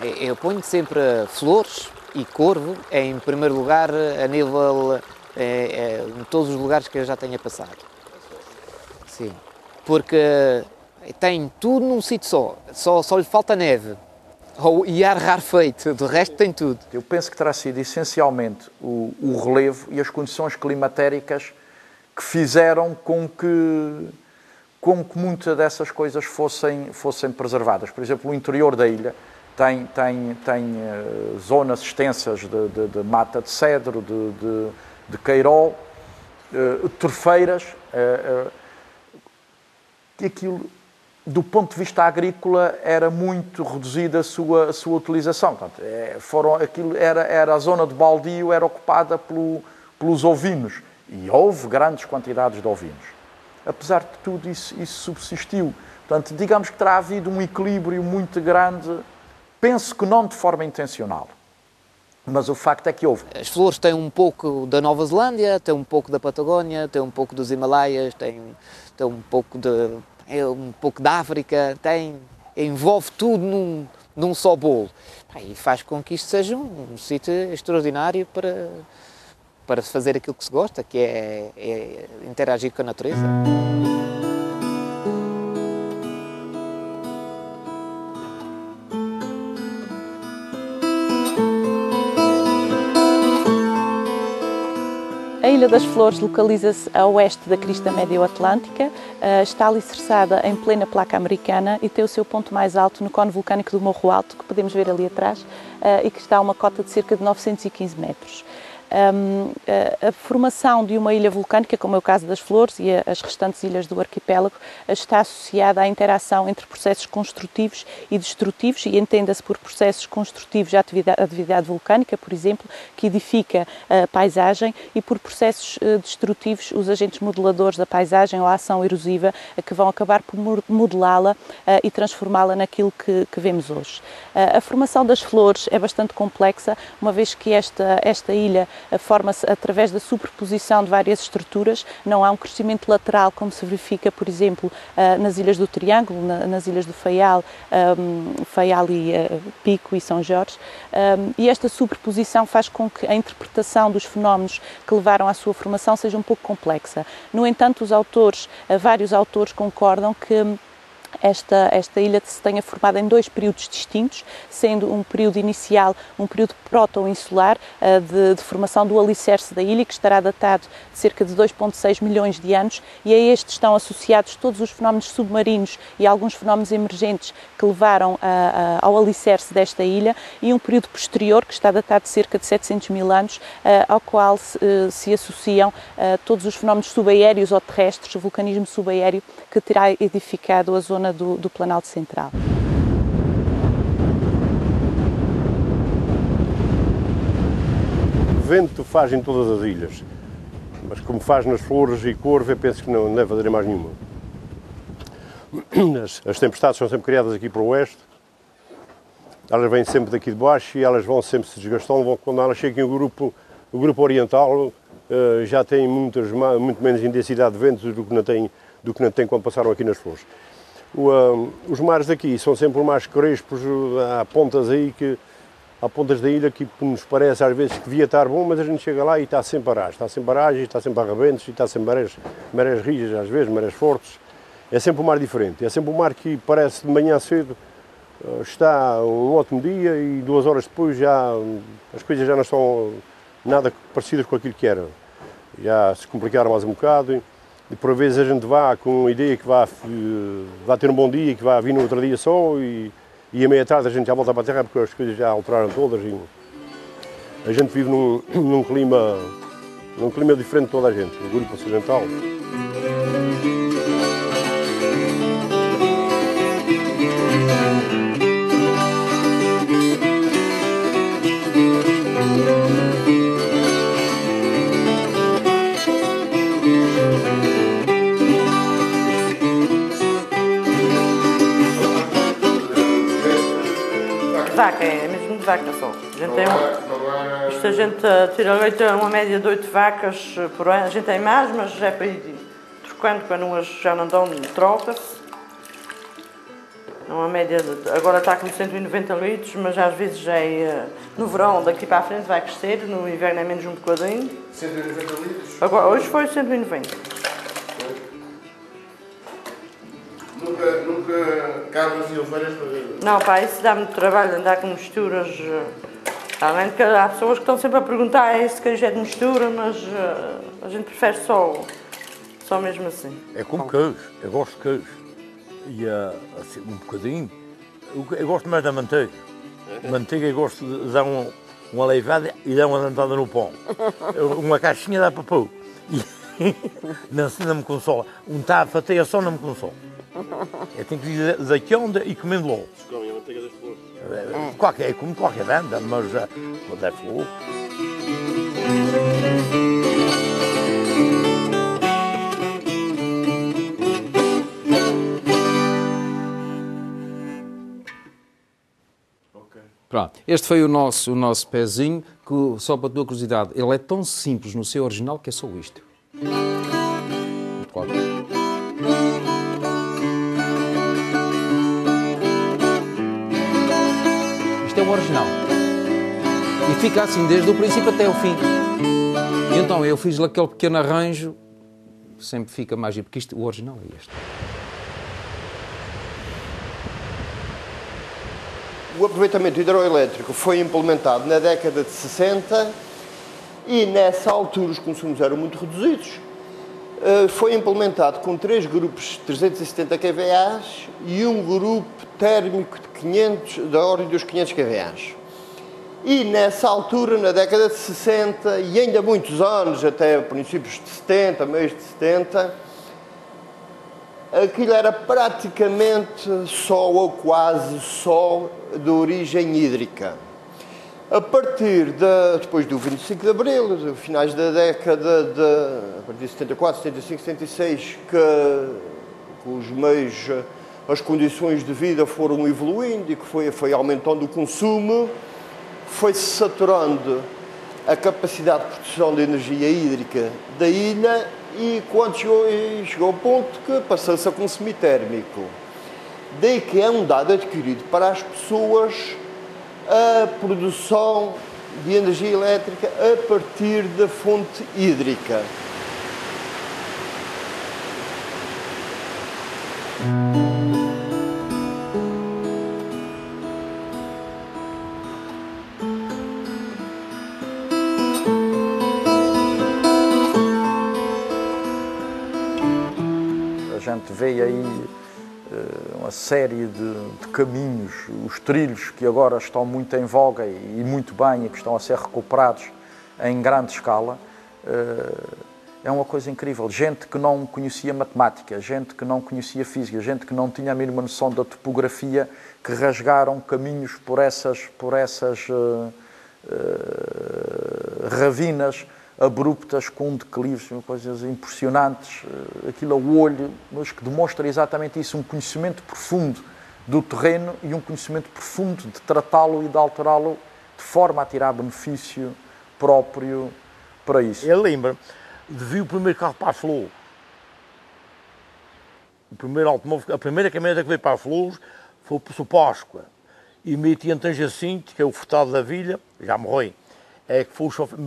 Eu ponho sempre flores e corvo em primeiro lugar a nível, em todos os lugares que eu já tenha passado. Sim, porque tem tudo num sítio só lhe falta neve e ar rarefeito, do resto tem tudo. Eu penso que terá sido essencialmente o relevo e as condições climatéricas que fizeram com que muitas dessas coisas fossem preservadas. Por exemplo, o interior da ilha tem zonas extensas de mata de cedro, de queirol, torfeiras, e aquilo, do ponto de vista agrícola, era muito reduzida a sua utilização. Portanto, aquilo era a zona de baldio, era ocupada pelos ovinos, e houve grandes quantidades de ovinos. Apesar de tudo, isso subsistiu. Portanto, digamos que terá havido um equilíbrio muito grande, penso que não de forma intencional, mas o facto é que houve. As flores têm um pouco da Nova Zelândia, têm um pouco da Patagónia, têm um pouco dos Himalaias, têm um pouco da África, envolve tudo num só bolo. E faz com que isto seja um sítio extraordinário para fazer aquilo que se gosta, que é interagir com a natureza. A Ilha das Flores localiza-se a oeste da crista médio-atlântica, está alicerçada em plena placa americana e tem o seu ponto mais alto no cone vulcânico do Morro Alto, que podemos ver ali atrás, e que está a uma cota de cerca de 915 metros. A formação de uma ilha vulcânica, como é o caso das Flores e as restantes ilhas do arquipélago, está associada à interação entre processos construtivos e destrutivos, e entenda-se por processos construtivos a atividade vulcânica, por exemplo, que edifica a paisagem, e por processos destrutivos os agentes modeladores da paisagem ou a ação erosiva, que vão acabar por modelá-la e transformá-la naquilo que vemos hoje. A formação das Flores é bastante complexa, uma vez que esta ilha forma-se através da superposição de várias estruturas. Não há um crescimento lateral como se verifica, por exemplo, nas ilhas do Triângulo, nas ilhas do Faial e Pico e São Jorge, e esta superposição faz com que a interpretação dos fenómenos que levaram à sua formação seja um pouco complexa. No entanto, vários autores concordam que esta ilha se tenha formado em dois períodos distintos, sendo um período inicial, um período proto-insular de formação do alicerce da ilha, que estará datado de cerca de 2,6 milhões de anos, e a este estão associados todos os fenómenos submarinos e alguns fenómenos emergentes que levaram ao alicerce desta ilha, e um período posterior, que está datado de cerca de 700 mil anos, ao qual se associam todos os fenómenos subaéreos ou terrestres, o vulcanismo subaéreo, que terá edificado a zona do Planalto Central. Vento faz em todas as ilhas, mas como faz nas Flores e Corvo, eu penso que não deve fazer mais nenhuma. As tempestades são sempre criadas aqui para o oeste, elas vêm sempre daqui de baixo e elas vão sempre se desgastando. Quando elas chegam o grupo oriental já tem muito menos intensidade de ventos do que não tem quando passaram aqui nas Flores. Os mares daqui são sempre mais crespos, há pontas da ilha que nos parece às vezes que devia estar bom, mas a gente chega lá e está sempre aragem, está sempre a rebentos, e está sempre marés rijas às vezes, marés fortes. É sempre um mar diferente, é sempre um mar que parece de manhã cedo, está um ótimo dia e 2 horas depois as coisas já não são nada parecidas com aquilo que eram. Já se complicaram mais um bocado. E por vezes a gente vá com a ideia que vai ter um bom dia e que vai vir no outro dia só, e a meia tarde a gente já volta para a terra porque as coisas já alteraram todas. E a gente vive num clima diferente de toda a gente, no grupo ocidental. Vaca, é mesmo de vaca só. A gente tira leite a uma média de 8 vacas por ano. A gente tem mais, mas é para ir trocando, quando umas já não dão, troca-se. É uma média, agora está com 190 litros, mas às vezes já é, no verão, daqui para a frente vai crescer, no inverno é menos um bocadinho. 190 litros? Agora, hoje foi 190. Nunca cabras e ovelhas para ver? Não, pá, isso dá muito trabalho, andar com misturas. Além de que há pessoas que estão sempre a perguntar, este queijo é de mistura, mas a gente prefere só mesmo assim. É como queijo, eu gosto de queijo. E assim, um bocadinho. Eu gosto mais da manteiga. Manteiga eu gosto de dar uma leivada e dar uma dentada no pão. Uma caixinha dá para pôr. Não me consola. Untar a fatia só não me consola. Eu tenho que ir daqui onde e comendo logo. Comem a manteiga das flores. Como qualquer banda, mas quando é flor. Pronto, este foi o nosso pezinho, que, só para a tua curiosidade, ele é tão simples no seu original que é só isto. Claro. Isto é o original. E fica assim desde o princípio até o fim. E então eu fiz aquele pequeno arranjo, sempre fica mais giro, porque isto, o original é este. O aproveitamento hidroelétrico foi implementado na década de 60 e nessa altura os consumos eram muito reduzidos. Foi implementado com 3 grupos de 370 kVA e um grupo térmico de 500, da ordem dos 500 kVA. E nessa altura, na década de 60 e ainda muitos anos, até princípios de 70, meios de 70, aquilo era praticamente só ou quase só de origem hídrica. A partir depois do 25 de Abril, finais da década a partir de 74, 75, 76, que os meios, as condições de vida foram evoluindo e que foi aumentando o consumo, foi-se saturando a capacidade de produção de energia hídrica da ilha e quando chegou ao ponto que passou-se a consumir térmico. Daí que é um dado adquirido para as pessoas a produção de energia elétrica a partir da fonte hídrica. A gente vê aí uma série de caminhos, os trilhos que agora estão muito em voga e muito bem e que estão a ser recuperados em grande escala. É uma coisa incrível. Gente que não conhecia matemática, gente que não conhecia física, gente que não tinha a mínima noção da topografia, que rasgaram caminhos por essas ravinas abruptas, com declives, coisas impressionantes, aquilo ao olho, mas que demonstra exatamente isso, um conhecimento profundo do terreno e um conhecimento profundo de tratá-lo e de alterá-lo de forma a tirar benefício próprio para isso. Eu lembro de ver o primeiro carro para as Flores. O primeiro automóvel, a primeira caminhoneta que veio para as Flores foi o professor Páscoa. E meti Antônio Jacinto, que é o furtado da vila, já morreu. É que foi o chofer,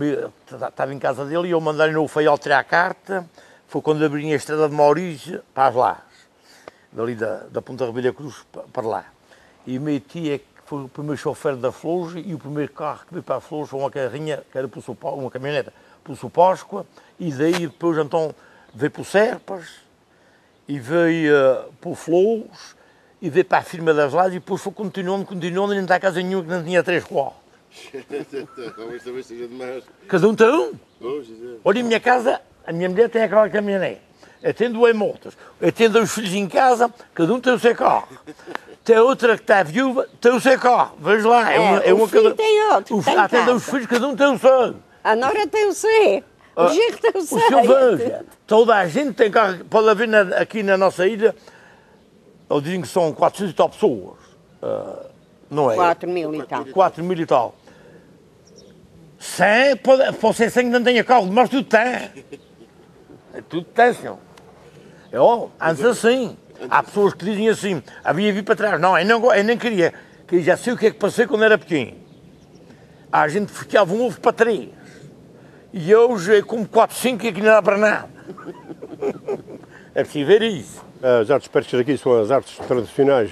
estava em casa dele e eu mandei-lhe no Feial tirar a carta. Foi quando abri a estrada de Maurício para as Lajes, dali da Ponta Rebelha Cruz para lá. E meti é que foi o primeiro chofer da Flores e o primeiro carro que veio para as Flores foi uma carrinha, que era uma caminhoneta, para o Páscoa, e daí depois então veio para o Serpas, e veio para o Flores, e veio para a firma das Lajes, e depois foi continuando, e não está a casa nenhuma que não tinha 3 quartos. Cada um tem um. Olha, a minha casa, a minha mulher tem aquela caminhonete. Eu tenho 2 motos. Eu tenho 2 filhos em casa, cada um tem o seu carro. Tem outra que está viúva, tem o seu carro. Veja lá. O filho tem outro. Tem 2 filhos, cada um tem o seu. A nora tem o seu. O genro tem o seu. O senhor veja. Toda a gente tem carro. Pode haver aqui na nossa ilha, eu digo que são 400 e tal pessoas. Não é? 4.000 e tal. 4.000 e tal. 100, pode ser 100 que não tenha carro, mas tudo tem. Tudo tem, senhor. Antes assim. Há pessoas que dizem assim, havia vir para trás. Não, eu nem queria, que eu já sei o que é que passei quando era pequeno. A gente ficava um ovo para 3. E hoje é como 4, 5 e aquilo não dá para nada. É preciso ver isso. As artes persas aqui são as artes tradicionais,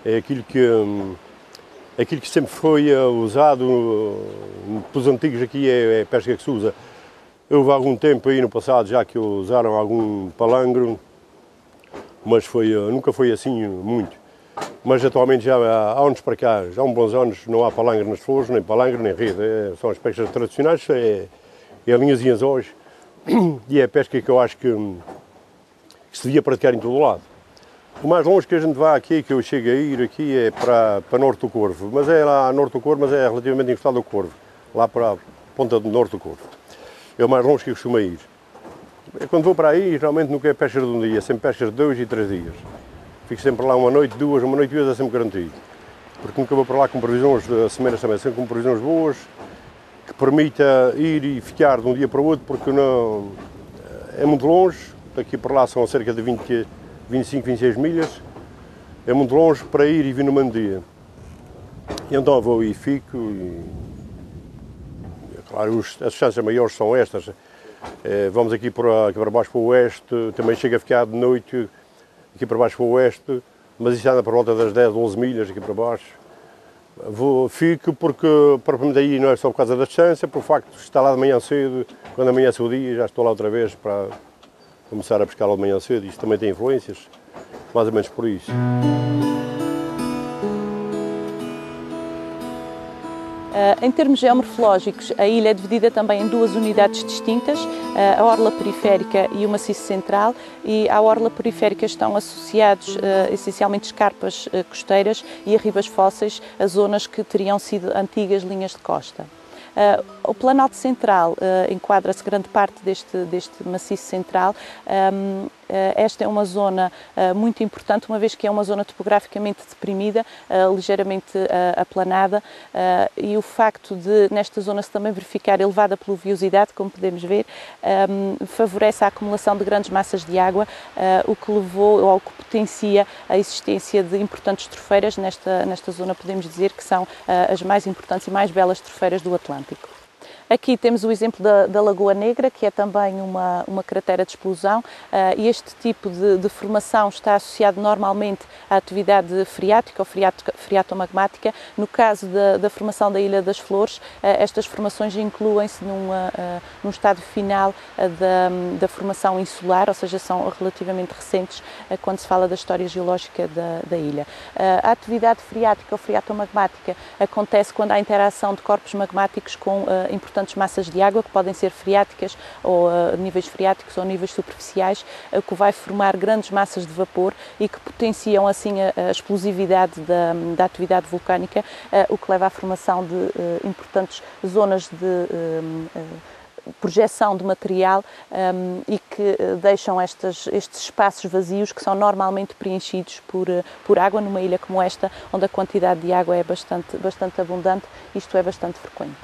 é aquilo que sempre foi usado pelos antigos aqui, é a pesca que se usa. Houve algum tempo aí no passado já que usaram algum palangro, mas nunca foi assim muito. Mas atualmente já há anos para cá, já há uns bons anos, não há palangro nas flores, nem palangro, nem rede. São as pescas tradicionais, é linhas e anzóis, e é a pesca que eu acho que se devia praticar em todo o lado. O mais longe que a gente vai aqui, que eu chego a ir aqui, é para Norte do Corvo. Mas é lá a Norte do Corvo, mas é relativamente encostado ao Corvo. Lá para a ponta do Norte do Corvo. É o mais longe que eu costumo ir. Quando vou para aí, geralmente nunca é pesca de um dia, é sempre pesca de 2 e 3 dias. Fico sempre lá uma noite, 2, uma noite e 2 é sempre garantido. Porque nunca vou para lá com previsões de semanas também, sempre com previsões boas, que permita ir e ficar de um dia para o outro, porque não é muito longe. Daqui para lá são cerca de 25, 26 milhas. É muito longe para ir e vir no mesmo dia. E então vou e fico. Claro, as distâncias maiores são estas. Vamos aqui para baixo para o oeste, também chega a ficar de noite aqui para baixo para o oeste, mas isso anda por volta das 10, 11 milhas aqui para baixo. Fico porque, propriamente aí, não é só por causa da distância, por facto de estar lá de manhã cedo, quando amanhece o dia, já estou lá outra vez para começar a pescar lá de manhã cedo. Isto também tem influências, mais ou menos por isso. Em termos geomorfológicos, a ilha é dividida também em 2 unidades distintas, a orla periférica e o maciço central, e à orla periférica estão associados essencialmente escarpas costeiras e arribas fósseis, as zonas que teriam sido antigas linhas de costa. O Planalto Central enquadra-se grande parte deste maciço central. Esta é uma zona muito importante, uma vez que é uma zona topograficamente deprimida, ligeiramente aplanada, e o facto de nesta zona se também verificar elevada pluviosidade, como podemos ver, favorece a acumulação de grandes massas de água, o que levou ou que potencia a existência de importantes trofeiras. Nesta zona podemos dizer que são as mais importantes e mais belas trofeiras do Atlântico. Aqui temos o exemplo da Lagoa Negra, que é também uma cratera de explosão, e este tipo de formação está associado normalmente à atividade freática ou freatomagmática. No caso da formação da Ilha das Flores, estas formações incluem-se num estado final da formação insular, ou seja, são relativamente recentes quando se fala da história geológica da ilha. A atividade freática ou freatomagmática acontece quando há interação de corpos magmáticos com importantes massas de água, que podem ser freáticas ou níveis freáticos ou níveis superficiais, que vai formar grandes massas de vapor e que potenciam assim a explosividade da atividade vulcânica, o que leva à formação de importantes zonas de projeção de material e que deixam estes espaços vazios que são normalmente preenchidos por água numa ilha como esta, onde a quantidade de água é bastante abundante. Isto é bastante frequente.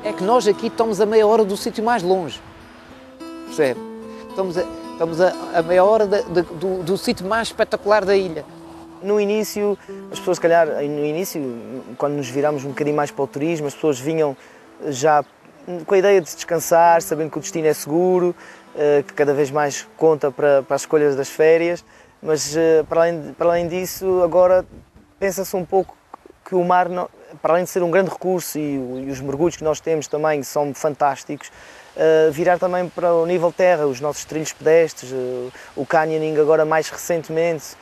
É que nós aqui estamos a meia hora do sítio mais longe, percebe? Estamos a meia hora do sítio mais espetacular da ilha. No início, as pessoas, se calhar, quando nos viramos um bocadinho mais para o turismo, as pessoas vinham já com a ideia de descansar, sabendo que o destino é seguro, que cada vez mais conta para as escolhas das férias, mas para além disso, agora pensa-se um pouco que o mar, para além de ser um grande recurso e os mergulhos que nós temos também são fantásticos, virar também para o nível terra, os nossos trilhos pedestres, o canyoning agora mais recentemente,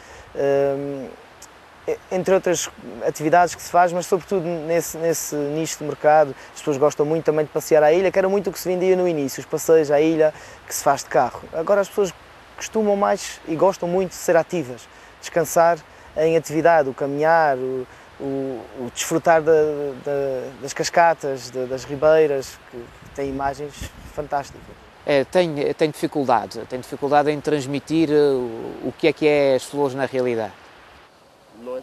entre outras atividades que se faz, mas sobretudo nesse nicho de mercado. As pessoas gostam muito também de passear à ilha, que era muito o que se vendia no início, os passeios à ilha que se faz de carro. Agora as pessoas costumam mais e gostam muito de ser ativas, descansar em atividade, o caminhar, o desfrutar das cascatas, das ribeiras, que têm imagens fantásticas. Tenho dificuldade em transmitir o que é as flores na realidade. Não é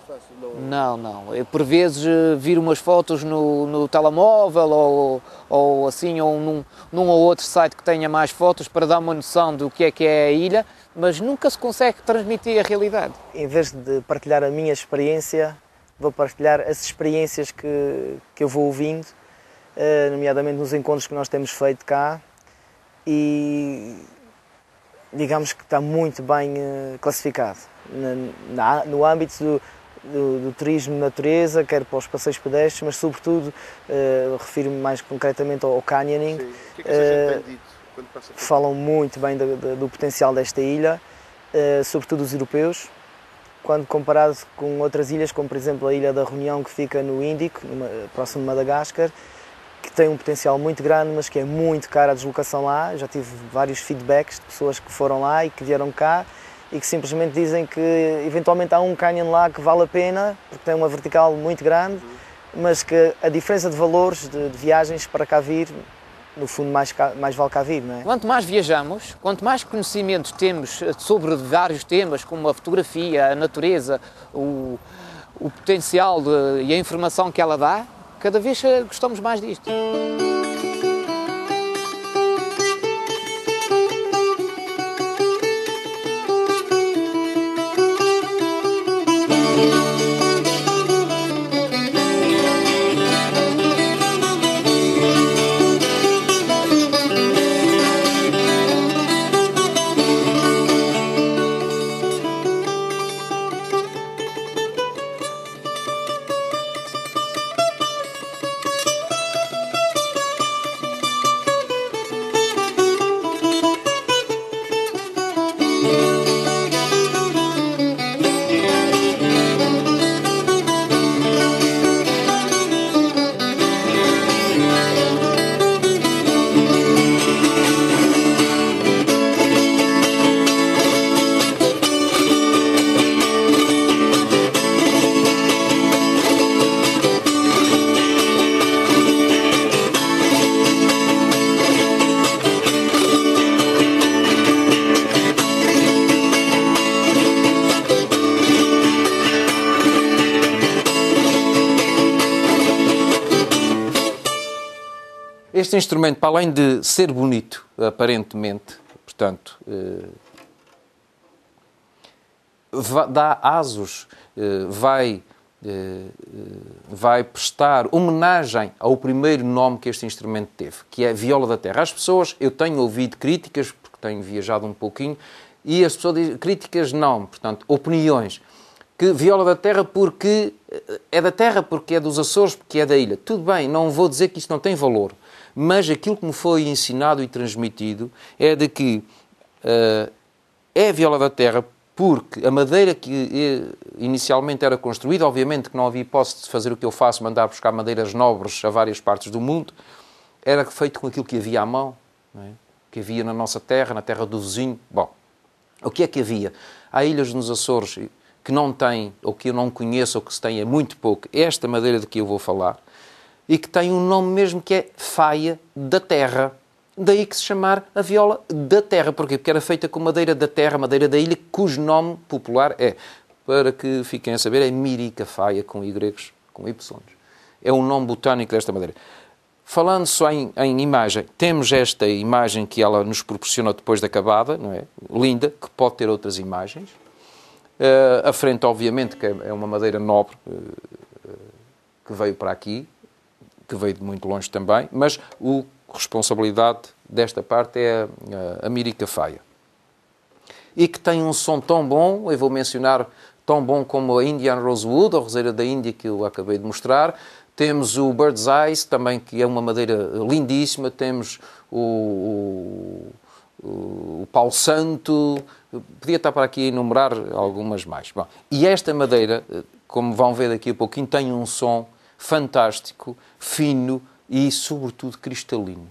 Não. Eu, por vezes, viro umas fotos no telemóvel ou assim, ou num ou outro site que tenha mais fotos para dar uma noção do que é a ilha, mas nunca se consegue transmitir a realidade. Em vez de partilhar a minha experiência, vou partilhar as experiências que eu vou ouvindo, nomeadamente nos encontros que nós temos feito cá, e digamos que está muito bem classificado no âmbito do turismo de natureza, quer para os passeios pedestres, mas sobretudo refiro-me mais concretamente ao canyoning. Sim. O que é que essa gente tem dito quando passa por Falam muito bem do potencial desta ilha, sobretudo os europeus, quando comparado com outras ilhas, como por exemplo a Ilha da Reunião, que fica no Índico, próximo de Madagascar, que tem um potencial muito grande, mas que é muito cara a deslocação lá. Já tive vários feedbacks de pessoas que foram lá e que vieram cá e que simplesmente dizem que eventualmente há um canyon lá que vale a pena, porque tem uma vertical muito grande, mas que a diferença de valores de viagens para cá vir, no fundo, mais vale cá vir, não é? Quanto mais viajamos, quanto mais conhecimentos temos sobre vários temas, como a fotografia, a natureza, o potencial e a informação que ela dá, cada vez gostamos mais disto. Este instrumento, para além de ser bonito, aparentemente, portanto, dá asos, vai prestar homenagem ao primeiro nome que este instrumento teve, que é viola da terra. As pessoas, eu tenho ouvido críticas, porque tenho viajado um pouquinho, e as pessoas dizem, críticas não, portanto, opiniões, que viola da terra porque é da terra, porque é dos Açores, porque é da ilha. Tudo bem, não vou dizer que isto não tem valor, mas aquilo que me foi ensinado e transmitido é de que é viola da terra porque a madeira que inicialmente era construída, obviamente que não havia hipótese de fazer o que eu faço, mandar buscar madeiras nobres a várias partes do mundo, era feito com aquilo que havia à mão, não é? Que havia na nossa terra, na terra do vizinho. Bom, o que é que havia? Há ilhas nos Açores que não têm, ou que eu não conheço, ou que se tem é muito pouco, esta madeira de que eu vou falar, e que tem um nome mesmo que é faia da terra. Daí que se chamar a viola da terra. Porquê? Porque era feita com madeira da terra, madeira da ilha, cujo nome popular é, para que fiquem a saber, é Mirica faia, com Y, com Y. É o nome botânico desta madeira. Falando só em imagem, temos esta imagem que ela nos proporciona depois de acabada, não é? Linda, que pode ter outras imagens. A frente, obviamente, que é uma madeira nobre, que veio para aqui, que veio de muito longe também, mas a responsabilidade desta parte é a Mirica faia. E que tem um som tão bom, eu vou mencionar, tão bom como a Indian Rosewood, a roseira da Índia que eu acabei de mostrar. Temos o Bird's Eyes, também, que é uma madeira lindíssima. Temos o Pau Santo. Podia estar para aqui a enumerar algumas mais. Bom, e esta madeira, como vão ver daqui a pouquinho, tem um som fantástico, fino e, sobretudo, cristalino.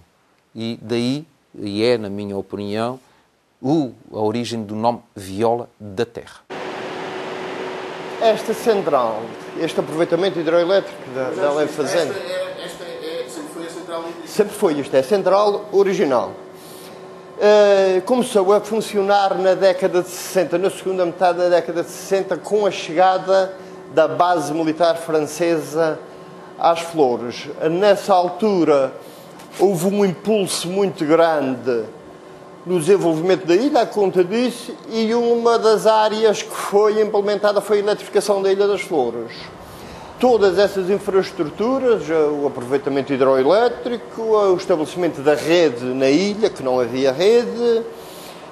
E daí, e é, na minha opinião, a origem do nome viola da terra. Esta central, este aproveitamento hidroelétrico da Leve Fazenda... Sempre foi a central? Sempre foi, isto é a central original. Começou a funcionar na década de 60, na segunda metade da década de 60, com a chegada da base militar francesa às Flores. Nessa altura houve um impulso muito grande no desenvolvimento da ilha, à conta disso, e uma das áreas que foi implementada foi a eletrificação da Ilha das Flores. Todas essas infraestruturas, o aproveitamento hidroelétrico, o estabelecimento da rede na ilha, que não havia rede,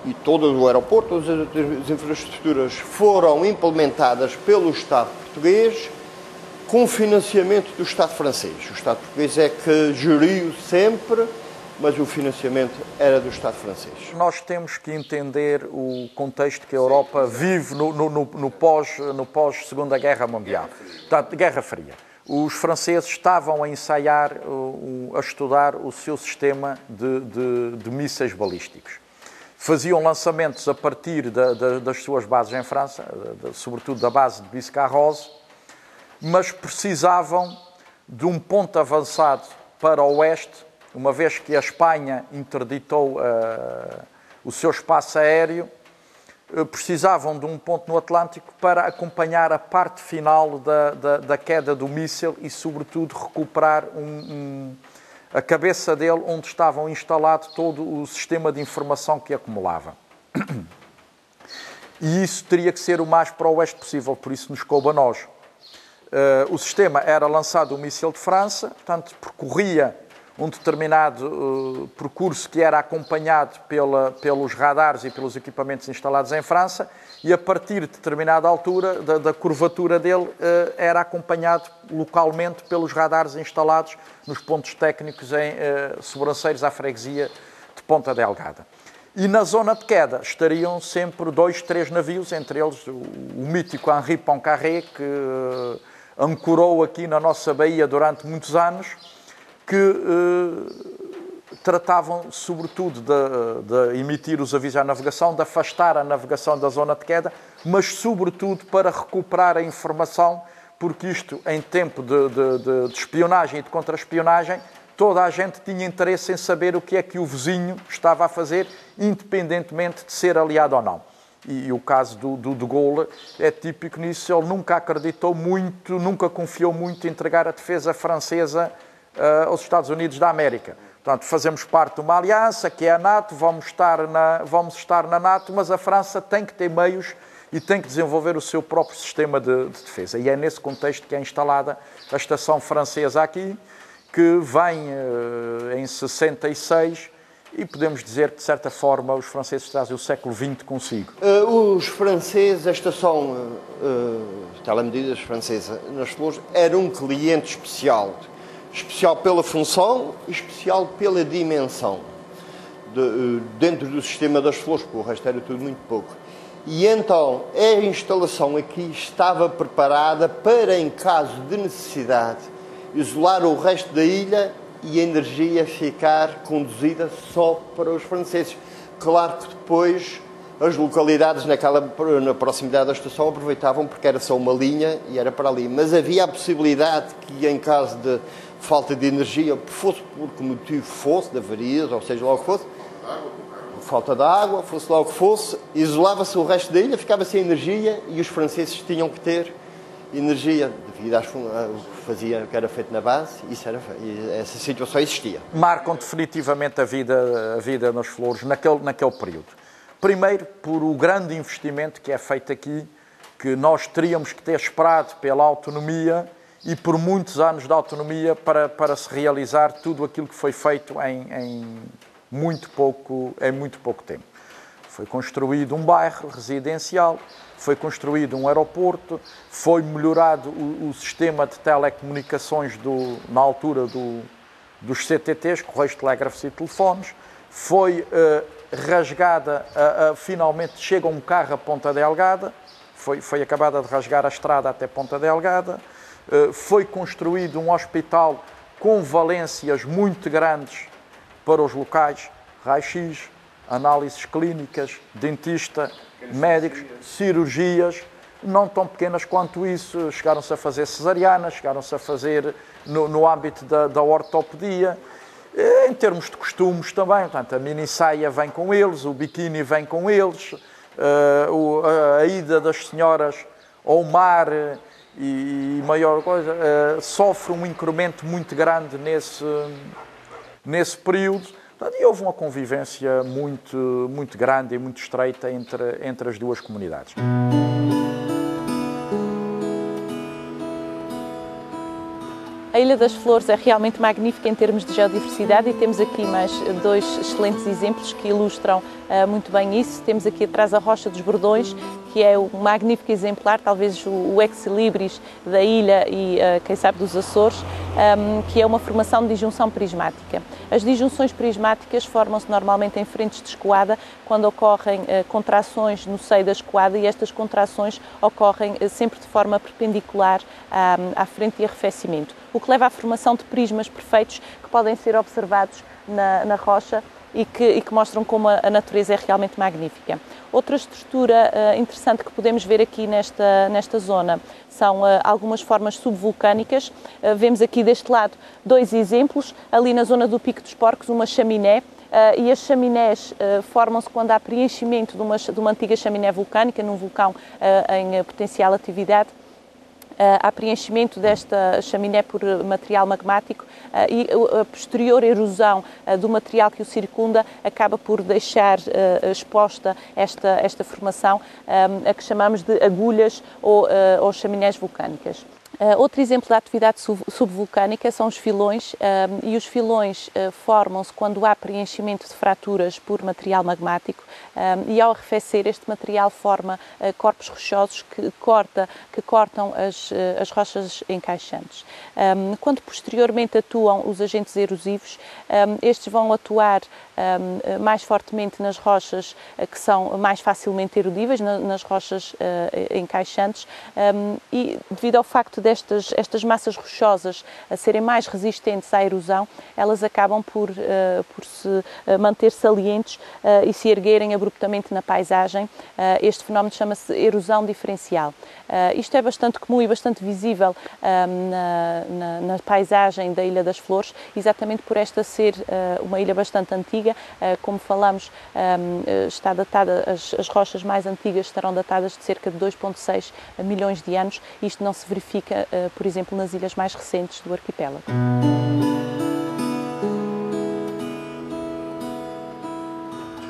e todo o aeroporto, todas as infraestruturas foram implementadas pelo Estado português com financiamento do Estado francês. O Estado português é que geriu sempre, mas o financiamento era do Estado francês. Nós temos que entender o contexto que a Europa vive no pós-Segunda Guerra Mundial, portanto, Guerra Fria. Os franceses estavam a ensaiar, a estudar o seu sistema de mísseis balísticos. Faziam lançamentos a partir das suas bases em França, sobretudo da base de Biscarrosse, mas precisavam de um ponto avançado para o oeste, uma vez que a Espanha interditou o seu espaço aéreo, precisavam de um ponto no Atlântico para acompanhar a parte final da queda do míssil e, sobretudo, recuperar a cabeça dele, onde estavam instalado todo o sistema de informação que acumulava. E isso teria que ser o mais para o oeste possível, por isso nos coube a nós. O sistema era lançado o míssil de França, portanto, percorria um determinado percurso que era acompanhado pelos radares e pelos equipamentos instalados em França, e a partir de determinada altura, da curvatura dele, era acompanhado localmente pelos radares instalados nos pontos técnicos em sobranceiros à freguesia de Ponta Delgada. E na zona de queda estariam sempre 2, 3 navios, entre eles o mítico Henri Poincaré, que ancorou aqui na nossa baía durante muitos anos, que tratavam sobretudo de emitir os avisos à navegação, de afastar a navegação da zona de queda, mas sobretudo para recuperar a informação, porque isto, em tempo de espionagem e de contra-espionagem, toda a gente tinha interesse em saber o que é que o vizinho estava a fazer, independentemente de ser aliado ou não. E o caso do De Gaulle é típico nisso. Ele nunca acreditou muito, nunca confiou muito em entregar a defesa francesa aos Estados Unidos da América. Portanto, fazemos parte de uma aliança, que é a NATO, vamos estar na NATO, mas a França tem que ter meios e tem que desenvolver o seu próprio sistema de defesa. E é nesse contexto que é instalada a estação francesa aqui, que vem em 66, e podemos dizer que, de certa forma, os franceses trazem o século XX consigo. Os franceses, a estação telemedidas francesa nas Flores, era um cliente especial. Especial pela função e especial pela dimensão dentro do sistema das Flores, porque o resto era tudo muito pouco. E então a instalação aqui estava preparada para, em caso de necessidade, isolar o resto da ilha e a energia ficar conduzida só para os franceses. Claro que depois as localidades na proximidade da estação aproveitavam, porque era só uma linha e era para ali. Mas havia a possibilidade que, em caso de falta de energia, fosse por que motivo fosse, de avarias, ou seja lá o que fosse, falta de água, fosse lá o que fosse, isolava-se o resto da ilha, ficava sem energia e os franceses tinham que ter energia devido ao que era feito na base, e essa situação existia. Marcam definitivamente a vida nas Flores naquele período. Primeiro, por o grande investimento que é feito aqui, que nós teríamos que ter esperado pela autonomia e por muitos anos de autonomia para se realizar tudo aquilo que foi feito em muito pouco tempo. Foi construído um bairro residencial, foi construído um aeroporto, foi melhorado o sistema de telecomunicações na altura dos CTTs, Correios, Telégrafos e Telefones, foi rasgada, finalmente chega um carro a Ponta Delgada, foi acabada de rasgar a estrada até Ponta Delgada, foi construído um hospital com valências muito grandes para os locais, raio-x, análises clínicas, dentista, médicos, cirurgias, não tão pequenas quanto isso, chegaram-se a fazer cesarianas, chegaram-se a fazer no âmbito da ortopedia. Em termos de costumes também, portanto, a mini-saia vem com eles, o biquíni vem com eles, a ida das senhoras ao mar e maior coisa, sofre um incremento muito grande nesse período. E houve uma convivência muito grande e muito estreita entre as duas comunidades. A Ilha das Flores é realmente magnífica em termos de geodiversidade e temos aqui mais dois excelentes exemplos que ilustram muito bem isso. Temos aqui atrás a Rocha dos Bordões, que é um magnífico exemplar, talvez o ex-libris da ilha e, quem sabe, dos Açores, que é uma formação de disjunção prismática. As disjunções prismáticas formam-se normalmente em frentes de escoada, quando ocorrem contrações no seio da escoada, e estas contrações ocorrem sempre de forma perpendicular à frente de arrefecimento, o que leva à formação de prismas perfeitos que podem ser observados na rocha e que mostram como a natureza é realmente magnífica. Outra estrutura interessante que podemos ver aqui nesta zona são algumas formas subvulcânicas. Vemos aqui deste lado dois exemplos, ali na zona do Pico dos Porcos, uma chaminé, e as chaminés formam-se quando há preenchimento de uma antiga chaminé vulcânica, num vulcão em potencial atividade. Há preenchimento desta chaminé por material magmático e a posterior erosão do material que o circunda acaba por deixar exposta esta formação, a que chamamos de agulhas ou chaminés vulcânicas. Outro exemplo da atividade subvulcânica são os filões, e os filões formam-se quando há preenchimento de fraturas por material magmático, e ao arrefecer este material forma corpos rochosos que cortam as rochas encaixantes. Quando posteriormente atuam os agentes erosivos, estes vão atuar mais fortemente nas rochas que são mais facilmente erodíveis, nas rochas encaixantes, e devido ao facto destas massas rochosas a serem mais resistentes à erosão, elas acabam por se manter salientes e se erguerem abruptamente na paisagem. Este fenómeno chama-se erosão diferencial. Isto é bastante comum e bastante visível na paisagem da Ilha das Flores, exatamente por esta ser uma ilha bastante antiga. Como falamos, está datada, as rochas mais antigas estarão datadas de cerca de 2,6 milhões de anos. Isto não se verifica, por exemplo, nas ilhas mais recentes do arquipélago.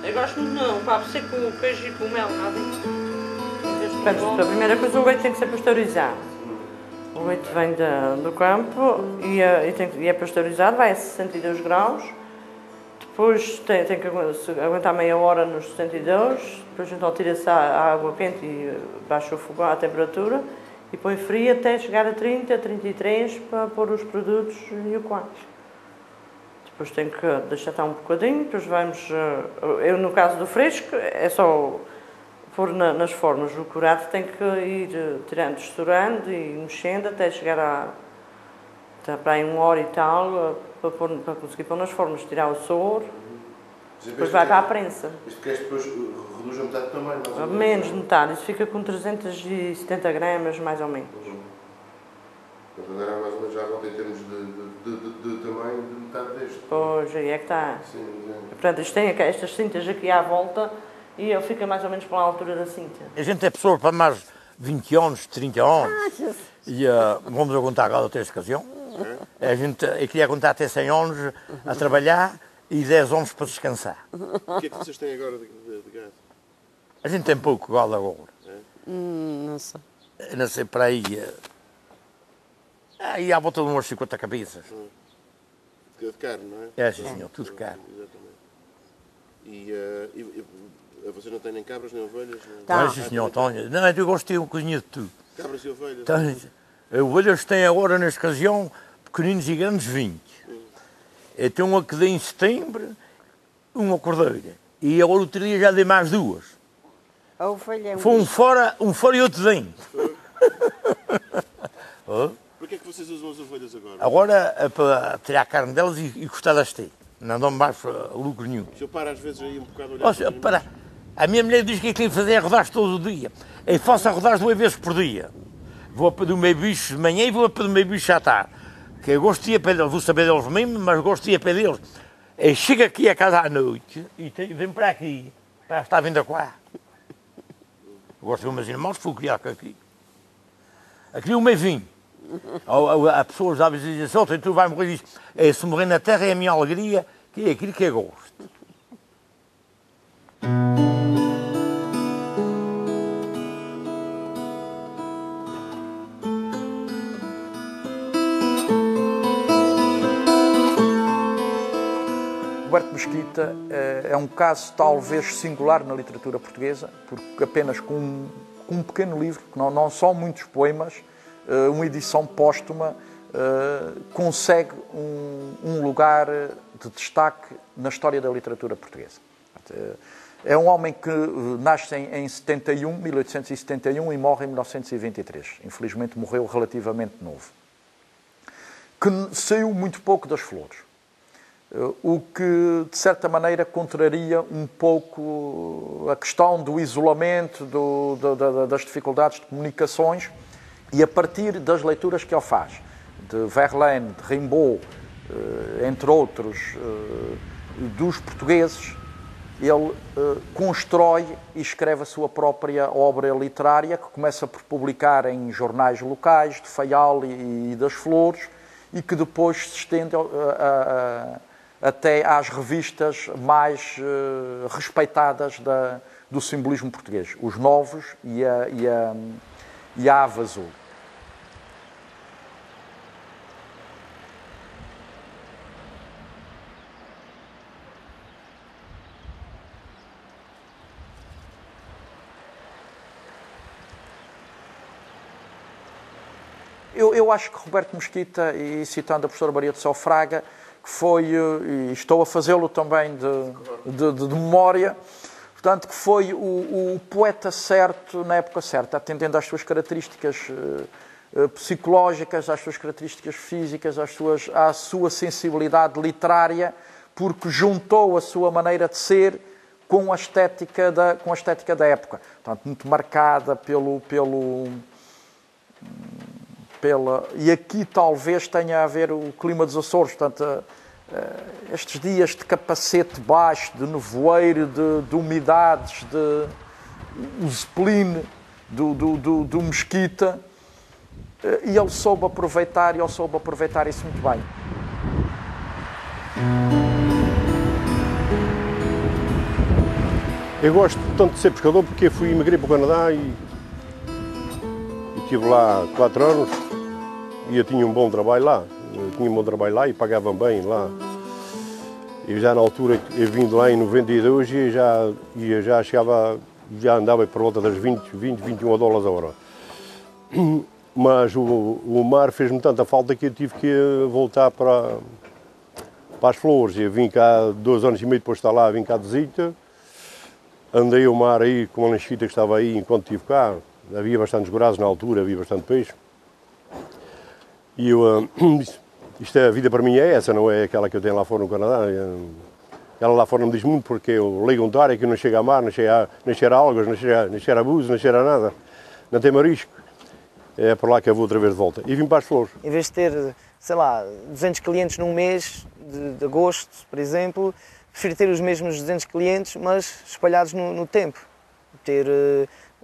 Eu gosto muito não, pode ser com o queijo e com o mel, nada disso. A primeira coisa, o leite tem que ser pasteurizado. O leite vem do campo e é pasteurizado, vai a 62 graus. Depois tem que aguentar meia hora nos 62, depois então tira-se a água quente e baixa o fogo à temperatura e põe frio até chegar a 30, 33 para pôr os produtos e o coalho. Depois tem que deixar estar um bocadinho, depois vamos... Eu, no caso do fresco, é só pôr nas formas. O curado tem que ir tirando, estourando e mexendo até chegar para aí 1 hora e tal, para conseguir pôr nas formas, tirar o soro, depois vai para a prensa. Isto queres depois reduz a metade do tamanho? Mais ou menos, menos de metade, isso fica com 370 gramas, mais ou menos. Portanto, agora mais ou menos já volta em termos de tamanho de metade deste. Pois, aí é que está. Sim, portanto, isto tem estas cintas aqui à volta e ele fica mais ou menos pela altura da cinta. A gente é pessoa para mais 20 anos, 30 anos, e vamos a contar agora até esta ocasião. A gente queria contar até 100 anos a trabalhar e 10 anos para descansar. O que é que vocês têm agora de gado? A gente tem pouco gado agora. Não sei. Não sei, para aí à volta de umas 50 cabeças. De carne, não é? É, sim, senhor, tudo carne. Exatamente. E vocês não têm nem cabras nem ovelhas? Não, sim, senhor, António. Não, eu gosto de ter uma coisinha de tudo. Cabras e ovelhas? Ovelhas têm agora, nesta ocasião, pequeninos e grandes, 20. Eu tenho uma que dei em setembro, uma cordeira. E agora outro dia já dei mais 2. A ovelha é foi um fora e outro dentro. Porquê é que vocês usam as ovelhas agora? Agora é para tirar a carne delas e gostar das ter. Não dão mais lucro nenhum. O senhor para às vezes aí um bocado a olhar para a minha mulher diz que aquilo que fazer é rodar todo o dia. Eu faço a rodar 2 vezes por dia. Vou para do meio bicho de manhã e vou para do meio bicho à tarde. Que eu gosto de ir a pé deles, vou saber deles mesmo, mas gosto de ir a pé deles. Eu chego aqui a casa à noite e venho para aqui, para estar vindo a cá. Eu gosto de ver meus irmãos que fui criar aqui. Aquilo é um meio-vinho. A pessoa já dizem assim, oh, tu vai morrer disto. É, se morrer na terra é a minha alegria, que é aquilo que eu gosto. Roberto Mesquita é um caso talvez singular na literatura portuguesa, porque apenas com um pequeno livro, que não são muitos poemas, uma edição póstuma, consegue um lugar de destaque na história da literatura portuguesa. É um homem que nasce em 1871 e morre em 1923. Infelizmente morreu relativamente novo. Que saiu muito pouco das flores. O que, de certa maneira, contraria um pouco a questão do isolamento, das dificuldades de comunicações, e a partir das leituras que ele faz, de Verlaine, de Rimbaud, entre outros, dos portugueses, ele constrói e escreve a sua própria obra literária, que começa por publicar em jornais locais, de Faial e das Flores, e que depois se estende até às revistas mais respeitadas do simbolismo português, os Novos e a Ave Azul. Eu acho que Roberto Mesquita, e citando a professora Maria de Sá Fraga, que foi, e estou a fazê-lo também de memória, portanto, que foi o poeta certo na época certa, atendendo às suas características psicológicas, às suas características físicas, à sua sensibilidade literária, porque juntou a sua maneira de ser com a estética da época. Portanto, muito marcada e aqui talvez tenha a ver o clima dos Açores, portanto, estes dias de capacete baixo, de nevoeiro, de umidades, o zeppelin do Mesquita, e ele soube aproveitar isso muito bem. Eu gosto tanto de ser pescador porque emigrei para o Canadá e estive lá 4 anos e eu tinha um bom trabalho lá. E pagavam bem lá. Eu já na altura, eu vim de lá em 92 e já andava por volta das 21 dólares a hora. Mas o mar fez-me tanta falta que eu tive que voltar para as Flores. Eu vim cá 2 anos e meio depois de estar lá, vim cá de visita. Andei o mar aí com uma lanchita que estava aí enquanto estive cá. Havia bastantes gorazes na altura, havia bastante peixe. E eu a vida para mim é essa, não é aquela que eu tenho lá fora no Canadá. Ela lá fora não diz muito porque eu leio um área que não chega a mar, não cheira a algas, não cheira a búzios, não cheira a nada. Não tem marisco. É por lá que eu vou outra vez de volta. E vim para as Flores. Em vez de ter, sei lá, 200 clientes num mês de agosto, por exemplo, prefiro ter os mesmos 200 clientes, mas espalhados no tempo. Ter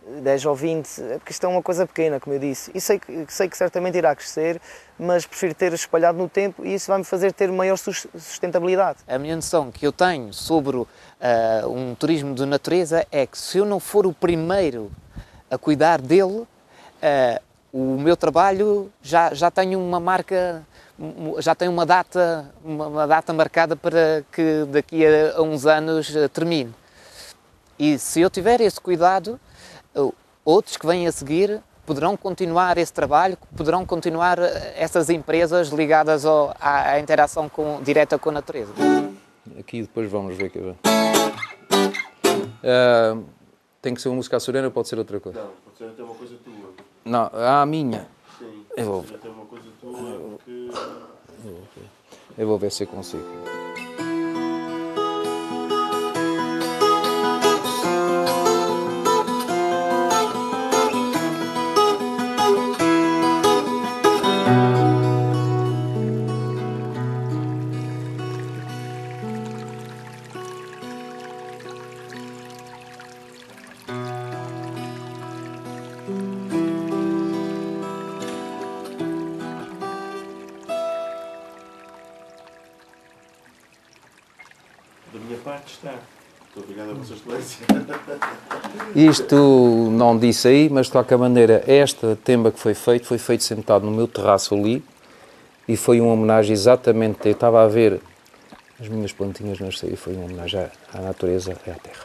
10 ou 20, porque isto é uma coisa pequena, como eu disse. E sei que certamente irá crescer, mas prefiro ter espalhado no tempo e isso vai-me fazer ter maior sustentabilidade. A minha noção que eu tenho sobre um turismo de natureza é que se eu não for o primeiro a cuidar dele, o meu trabalho já tem uma marca, já tem uma data marcada para que daqui a uns anos termine. E se eu tiver esse cuidado, outros que vêm a seguir poderão continuar esse trabalho, poderão continuar essas empresas ligadas à interação direta com a natureza. Aqui depois vamos ver. Tem que ser uma música açoriana ou pode ser outra coisa? Não, pode ser até uma coisa tua. Não, a minha. Sim, já tem uma coisa tua que... Eu vou ver se eu consigo. Estou obrigado a Vossa Excelência. Isto não disse aí, mas de qualquer maneira, esta temba que foi feito sentado no meu terraço ali e foi uma homenagem exatamente. Eu estava a ver as minhas plantinhas nascer e foi uma homenagem à natureza e à terra.